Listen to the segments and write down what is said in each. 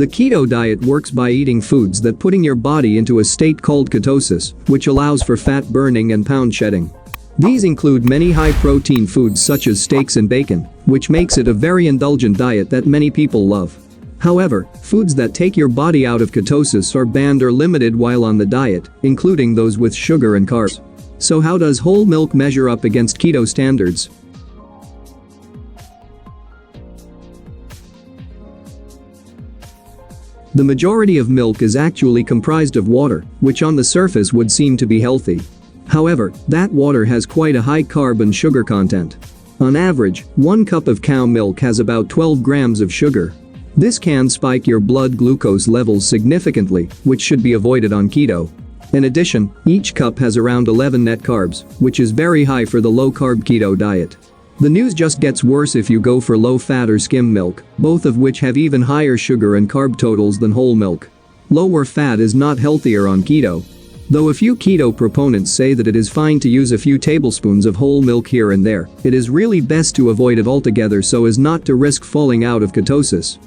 The keto diet works by eating foods that putting your body into a state called ketosis, which allows for fat burning and pound shedding. These include many high-protein foods such as steaks and bacon, which makes it a very indulgent diet that many people love. However, foods that take your body out of ketosis are banned or limited while on the diet, including those with sugar and carbs. So how does whole milk measure up against keto standards? The majority of milk is actually comprised of water, which on the surface would seem to be healthy. However, that water has quite a high carb and sugar content. On average, 1 cup of cow milk has about 12 grams of sugar. This can spike your blood glucose levels significantly, which should be avoided on keto. In addition, each cup has around 11 net carbs, which is very high for the low-carb keto diet. The news just gets worse if you go for low-fat or skim milk, both of which have even higher sugar and carb totals than whole milk. Lower fat is not healthier on keto. Though a few keto proponents say that it is fine to use a few tablespoons of whole milk here and there, it is really best to avoid it altogether so as not to risk falling out of ketosis.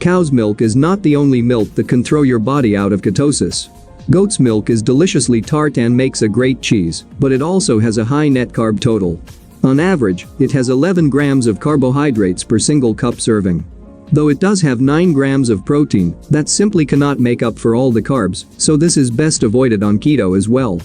Cow's milk is not the only milk that can throw your body out of ketosis. Goat's milk is deliciously tart and makes a great cheese, but it also has a high net carb total. On average, it has 11 grams of carbohydrates per single cup serving. Though it does have 9 grams of protein, that simply cannot make up for all the carbs, so this is best avoided on keto as well.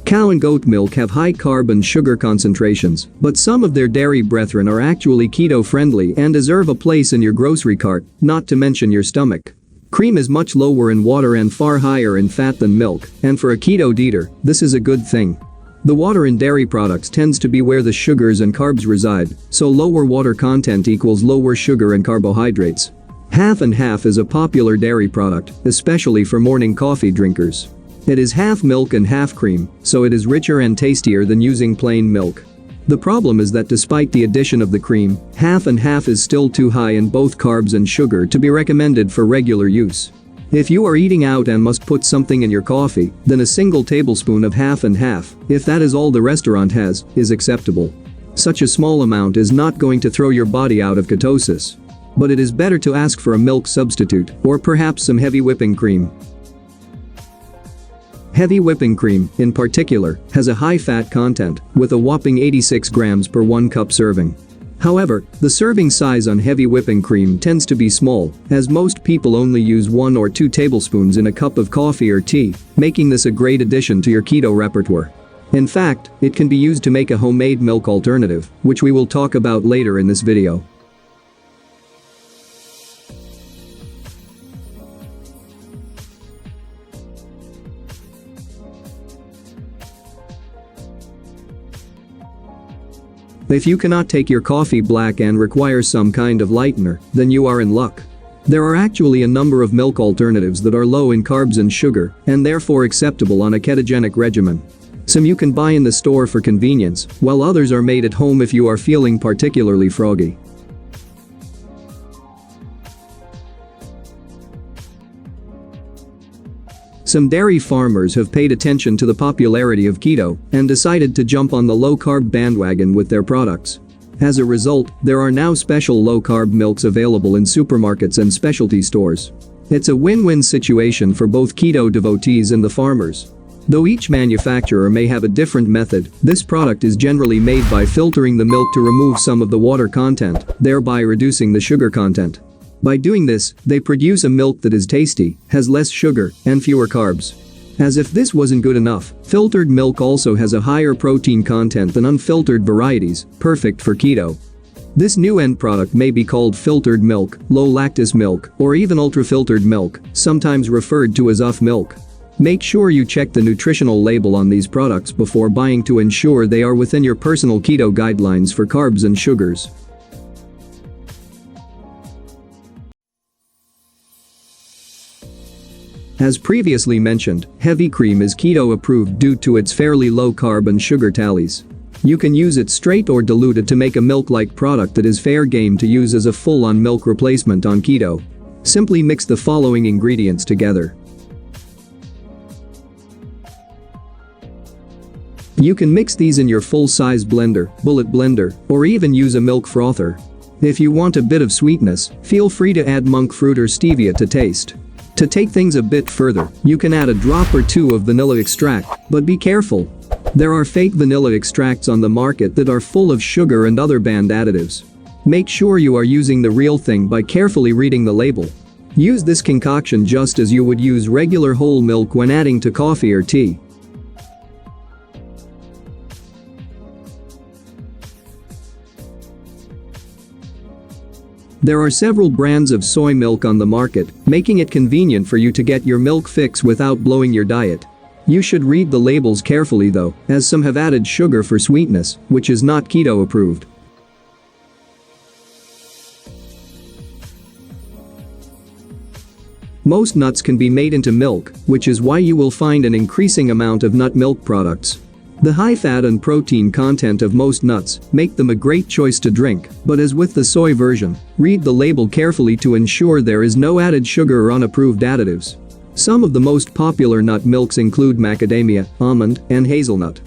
Cow and goat milk have high carb and sugar concentrations, but some of their dairy brethren are actually keto-friendly and deserve a place in your grocery cart, not to mention your stomach. Cream is much lower in water and far higher in fat than milk, and for a keto eater, this is a good thing. The water in dairy products tends to be where the sugars and carbs reside, so lower water content equals lower sugar and carbohydrates. Half and half is a popular dairy product, especially for morning coffee drinkers. It is half milk and half cream, so it is richer and tastier than using plain milk. The problem is that despite the addition of the cream, half and half is still too high in both carbs and sugar to be recommended for regular use. If you are eating out and must put something in your coffee, then a single tablespoon of half and half, if that is all the restaurant has, is acceptable. Such a small amount is not going to throw your body out of ketosis. But it is better to ask for a milk substitute, or perhaps some heavy whipping cream. Heavy whipping cream, in particular, has a high fat content, with a whopping 86 grams per 1 cup serving. However, the serving size on heavy whipping cream tends to be small, as most people only use 1 or 2 tablespoons in a cup of coffee or tea, making this a great addition to your keto repertoire. In fact, it can be used to make a homemade milk alternative, which we will talk about later in this video. If you cannot take your coffee black and require some kind of lightener, then you are in luck. There are actually a number of milk alternatives that are low in carbs and sugar, and therefore acceptable on a ketogenic regimen. Some you can buy in the store for convenience, while others are made at home if you are feeling particularly froggy. Some dairy farmers have paid attention to the popularity of keto and decided to jump on the low-carb bandwagon with their products. As a result, there are now special low-carb milks available in supermarkets and specialty stores. It's a win-win situation for both keto devotees and the farmers. Though each manufacturer may have a different method, this product is generally made by filtering the milk to remove some of the water content, thereby reducing the sugar content. By doing this, they produce a milk that is tasty, has less sugar, and fewer carbs. As if this wasn't good enough, filtered milk also has a higher protein content than unfiltered varieties, perfect for keto. This new end product may be called filtered milk, low-lactose milk, or even ultra-filtered milk, sometimes referred to as UF milk. Make sure you check the nutritional label on these products before buying to ensure they are within your personal keto guidelines for carbs and sugars. As previously mentioned, heavy cream is keto approved due to its fairly low carb and sugar tallies. You can use it straight or diluted to make a milk-like product that is fair game to use as a full-on milk replacement on keto. Simply mix the following ingredients together. You can mix these in your full-size blender, bullet blender, or even use a milk frother. If you want a bit of sweetness, feel free to add monk fruit or stevia to taste. To take things a bit further, you can add a drop or two of vanilla extract, but be careful. There are fake vanilla extracts on the market that are full of sugar and other banned additives. Make sure you are using the real thing by carefully reading the label. Use this concoction just as you would use regular whole milk when adding to coffee or tea. There are several brands of soy milk on the market, making it convenient for you to get your milk fix without blowing your diet. You should read the labels carefully though, as some have added sugar for sweetness, which is not keto approved. Most nuts can be made into milk, which is why you will find an increasing amount of nut milk products. The high fat and protein content of most nuts make them a great choice to drink, but as with the soy version, read the label carefully to ensure there is no added sugar or unapproved additives. Some of the most popular nut milks include macadamia, almond, and hazelnut.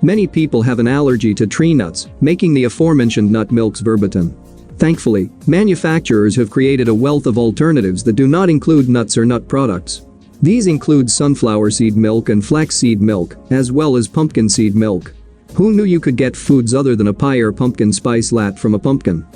Many people have an allergy to tree nuts, making the aforementioned nut milks verboten. Thankfully, manufacturers have created a wealth of alternatives that do not include nuts or nut products. These include sunflower seed milk and flaxseed milk, as well as pumpkin seed milk. Who knew you could get foods other than a pie or pumpkin spice latte from a pumpkin?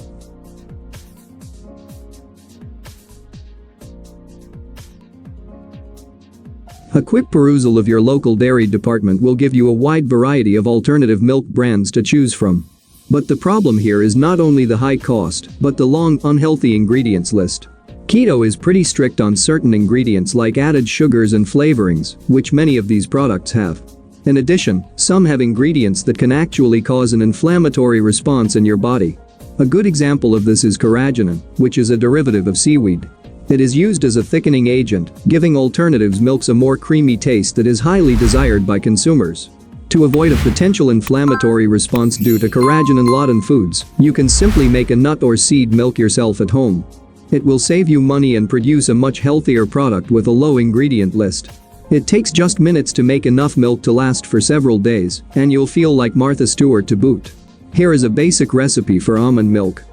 A quick perusal of your local dairy department will give you a wide variety of alternative milk brands to choose from. But the problem here is not only the high cost, but the long, unhealthy ingredients list. Keto is pretty strict on certain ingredients like added sugars and flavorings, which many of these products have. In addition, some have ingredients that can actually cause an inflammatory response in your body. A good example of this is carrageenan, which is a derivative of seaweed. It is used as a thickening agent, giving alternatives milks a more creamy taste that is highly desired by consumers. To avoid a potential inflammatory response due to carrageenan-laden foods, you can simply make a nut or seed milk yourself at home. It will save you money and produce a much healthier product with a low ingredient list. It takes just minutes to make enough milk to last for several days, and you'll feel like Martha Stewart to boot. Here is a basic recipe for almond milk.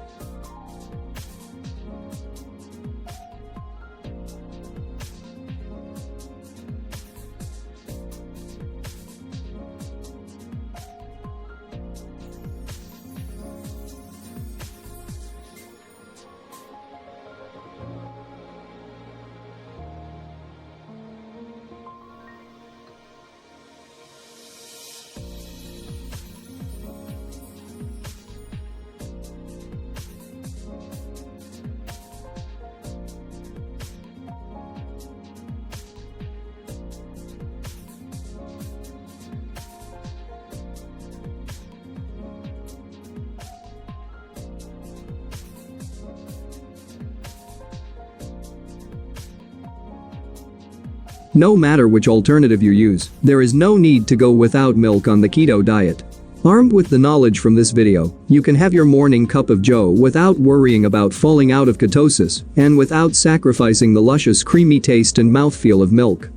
No matter which alternative you use, there is no need to go without milk on the keto diet. Armed with the knowledge from this video, you can have your morning cup of joe without worrying about falling out of ketosis and without sacrificing the luscious creamy taste and mouthfeel of milk.